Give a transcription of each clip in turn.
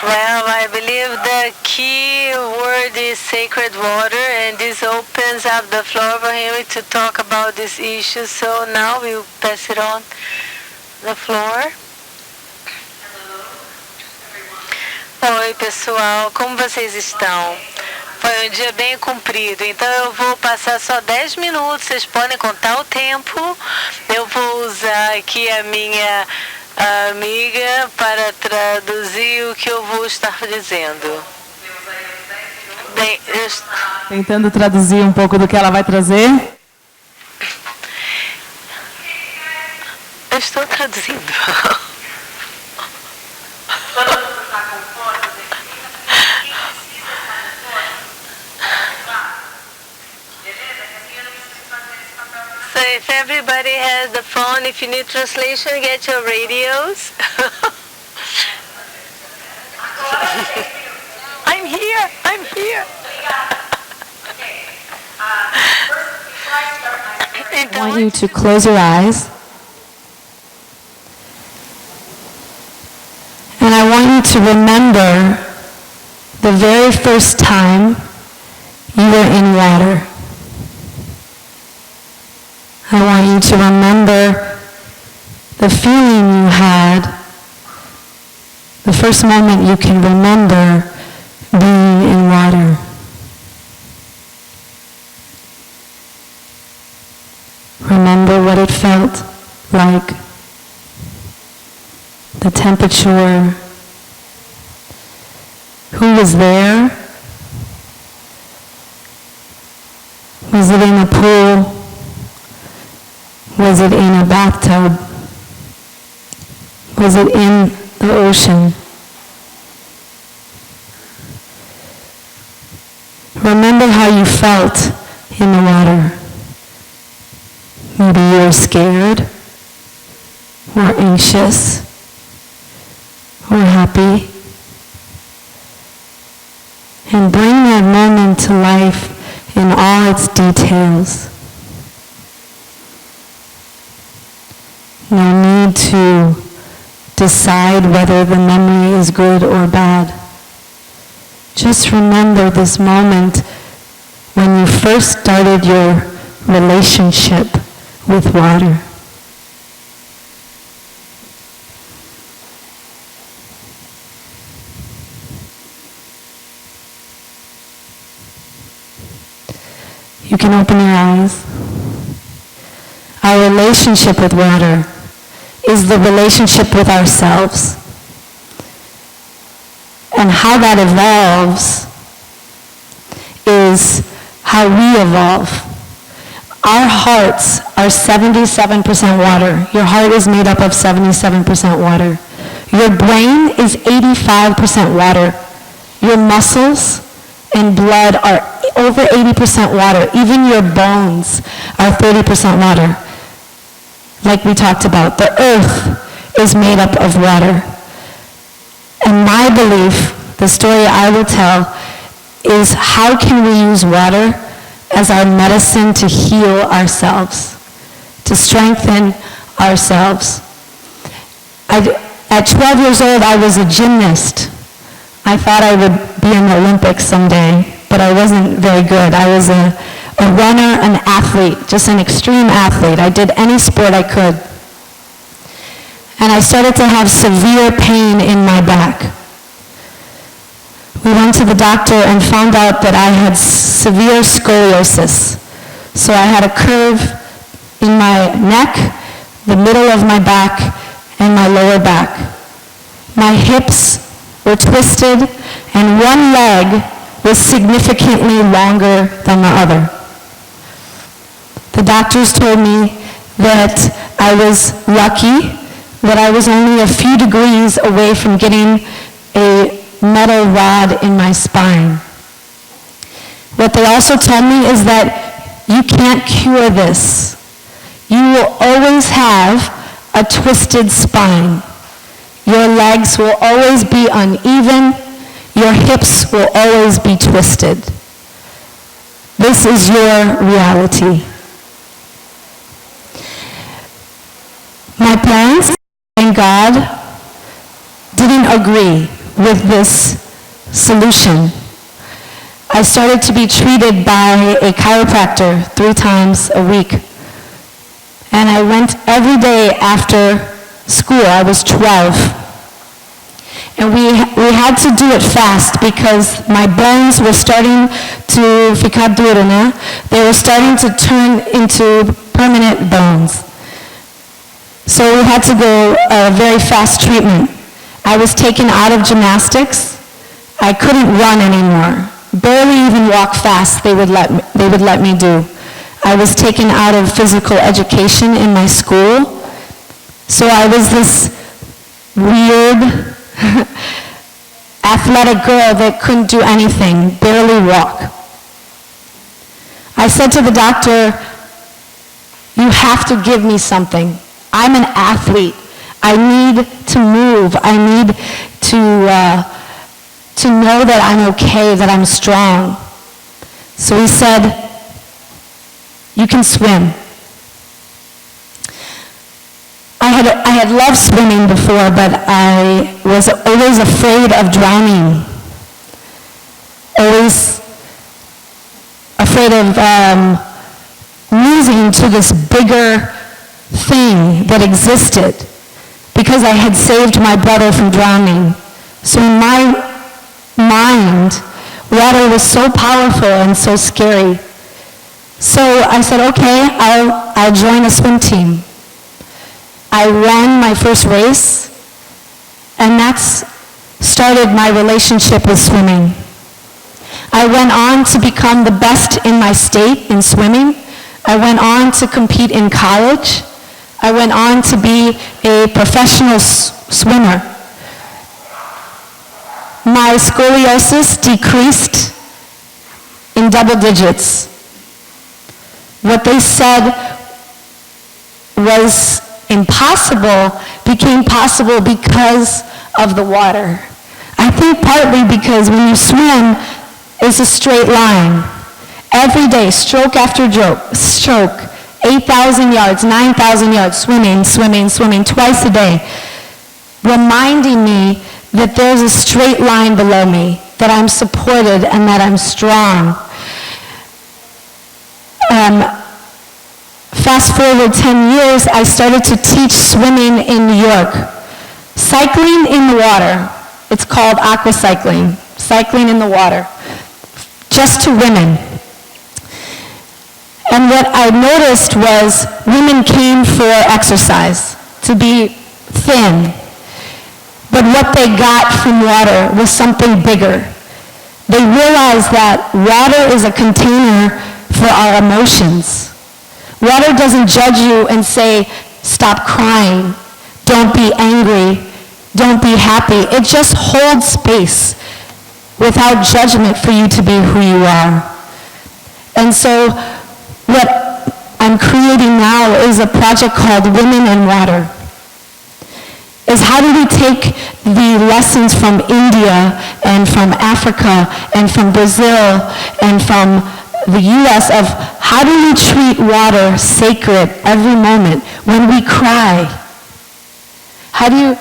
Well, I believe the key word is sacred water, and this opens up the floor for him to talk about this issue. So now we'll pass it on the floor. Oi, pessoal, como vocês estão? Foi um dia bem comprido, então eu vou passar só 10 minutos, vocês podem contar o tempo. Eu vou usar aqui a minha amiga para traduzir o que eu vou estar dizendo. Bem, tentando traduzir um pouco do que ela vai trazer. Eu estou traduzindo. So if everybody has the phone, if you need translation, get your radios. I'm here. I want you to close your eyes. And I want you to remember the very first time you were in water. I want you to remember the feeling you had, the first moment you can remember being in water. Remember what it felt like, the temperature, who was there, was it in a pool? Was it in a bathtub? Was it in the ocean? Remember how you felt in the water. Maybe you were scared, or anxious, or happy. And bring that moment to life in all its details. No need to decide whether the memory is good or bad. Just remember this moment when you first started your relationship with water. You can open your eyes. Our relationship with water is the relationship with ourselves. And how that evolves is how we evolve. Our hearts are 77% water. Your heart is made up of 77% water. Your brain is 85% water. Your muscles and blood are over 80% water. Even your bones are 30% water. Like we talked about, the earth is made up of water. And my belief, the story I will tell, is how can we use water as our medicine to heal ourselves, to strengthen ourselves. At 12 years old, I was a gymnast. I thought I would be in the Olympics someday, but I wasn't very good. I was a runner, an athlete, just an extreme athlete. I did any sport I could. And I started to have severe pain in my back. We went to the doctor and found out that I had severe scoliosis. So I had a curve in my neck, the middle of my back, and my lower back. My hips were twisted, and one leg was significantly longer than the other. The doctors told me that I was lucky, that I was only a few degrees away from getting a metal rod in my spine. What they also told me is that you can't cure this. You will always have a twisted spine. Your legs will always be uneven. Your hips will always be twisted. This is your reality. My parents and God didn't agree with this solution. I started to be treated by a chiropractor 3 times a week. And I went every day after school. I was 12. And we had to do it fast because my bones were starting to ficar duro, né? They were starting to turn into permanent bones. So we had to go a very fast treatment. I was taken out of gymnastics. I couldn't run anymore. Barely even walk fast they would let me do. I was taken out of physical education in my school. So I was this weird athletic girl that couldn't do anything, barely walk. I said to the doctor, you have to give me something. I'm an athlete. I need to move. I need to know that I'm okay, that I'm strong. So he said, you can swim. I had loved swimming before, but I was always afraid of drowning. Always afraid of losing to this bigger thing that existed because I had saved my brother from drowning. So in my mind, water was so powerful and so scary. So I said, okay, I'll join a swim team. I ran my first race, and that's started my relationship with swimming. I went on to become the best in my state in swimming. I went on to compete in college. I went on to be a professional swimmer. My scoliosis decreased in double digits. What they said was impossible became possible because of the water. I think partly because when you swim, it's a straight line. Every day, stroke after stroke, 8,000 yards, 9,000 yards, swimming, twice a day, reminding me that there's a straight line below me, that I'm supported and that I'm strong. Fast forward 10 years, I started to teach swimming in New York. Cycling in the water. It's called aquacycling. Cycling in the water. Just to women. And what I noticed was women came for exercise, to be thin. But what they got from water was something bigger. They realized that water is a container for our emotions. Water doesn't judge you and say, stop crying, don't be angry, don't be happy. It just holds space without judgment for you to be who you are. And so what I'm creating now is a project called Women in Water. Is how do we take the lessons from India and from Africa and from Brazil and from the U.S. of how do we treat water sacred every moment when we cry? How do you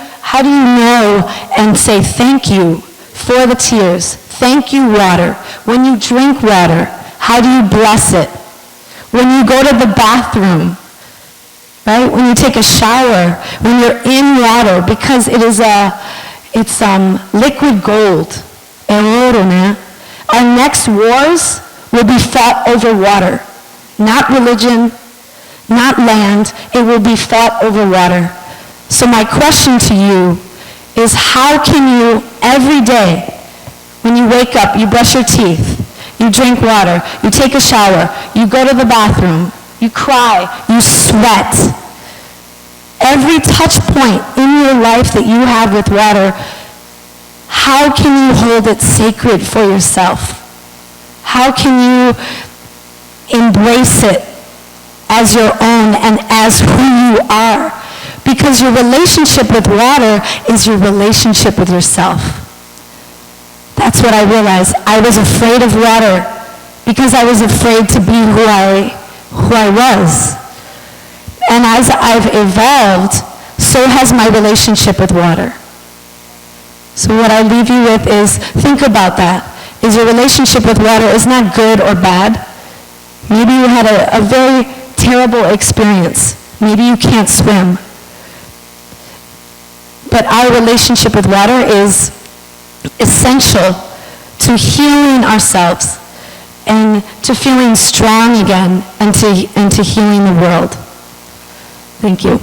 know and say thank you for the tears? Thank you, water. When you drink water, how do you bless it? When you go to the bathroom, right? When you take a shower, when you're in water, because it's liquid gold. Our next wars will be fought over water. Not religion, not land. It will be fought over water. So my question to you is, how can you every day, when you wake up, you brush your teeth, you drink water, you take a shower, you go to the bathroom, you cry, you sweat. Every touch point in your life that you have with water, how can you hold it sacred for yourself? How can you embrace it as your own and as who you are? Because your relationship with water is your relationship with yourself. That's what I realized. I was afraid of water because I was afraid to be who I was. And as I've evolved, so has my relationship with water. So what I leave you with is, think about that. Is your relationship with water, isn't that good or bad? Maybe you had a very terrible experience. Maybe you can't swim. But our relationship with water is essential to healing ourselves and to feeling strong again and to healing the world. Thank you.